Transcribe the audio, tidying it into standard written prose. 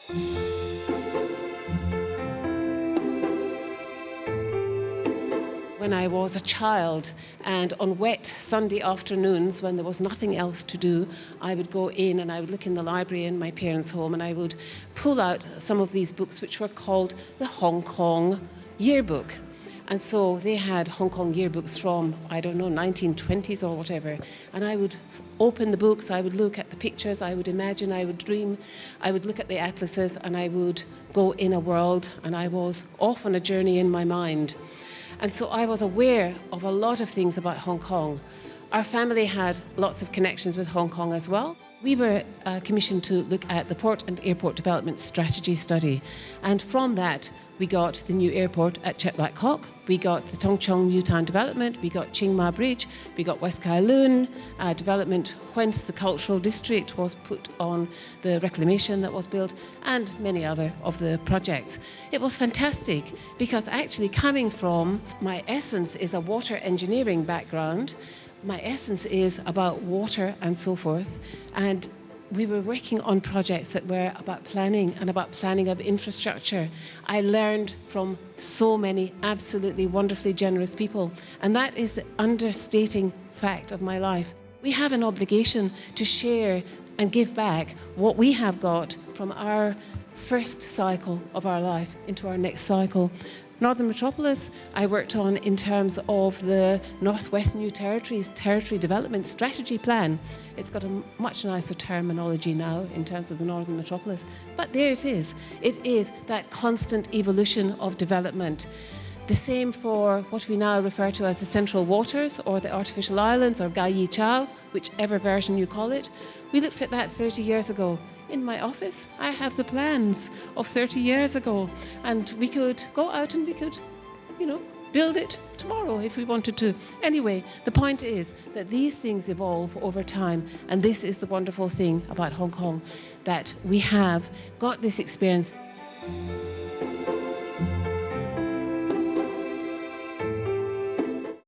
When I was a child, and on wet Sunday afternoons when there was nothing else to do, I would go in and I would look in the library in my parents' home and I would pull out some of these books which were called the Hong Kong Yearbook. And so they had Hong Kong yearbooks from, 1920s or whatever. And I would open the books, I would look at the pictures, I would imagine, I would dream, I would look at the atlases, and I would go in a world, and I was off on a journey in my mind. And so I was aware of a lot of things about Hong Kong. Our family had lots of connections with Hong Kong as well. We were commissioned to look at the Port and Airport Development Strategy Study. And from that, we got the new airport at Chek Lap Kok, we got the Tung Chung New Town development, we got Ching Ma Bridge, we got West Kowloon development, whence the cultural district was put on the reclamation that was built, and many other of the projects. It was fantastic because actually coming from, my essence is a water engineering background, my essence is about water and so forth, and we were working on projects that were about planning and about planning of infrastructure. I learned from so many absolutely wonderfully generous people, and that is the understating fact of my life. We have an obligation to share and give back what we have got from our first cycle of our life into our next cycle. Northern Metropolis, I worked on in terms of the Northwest New Territories Territory Development Strategy Plan. It's got a much nicer terminology now in terms of the Northern Metropolis, but there it is. It is that constant evolution of development. The same for what we now refer to as the Central Waters or the Artificial Islands or Gai Yi Chao, whichever version you call it. We looked at that 30 years ago. In my office, I have the plans of 30 years ago, and we could go out and we could, build it tomorrow if we wanted to. Anyway, the point is that these things evolve over time, and this is the wonderful thing about Hong Kong, that we have got this experience.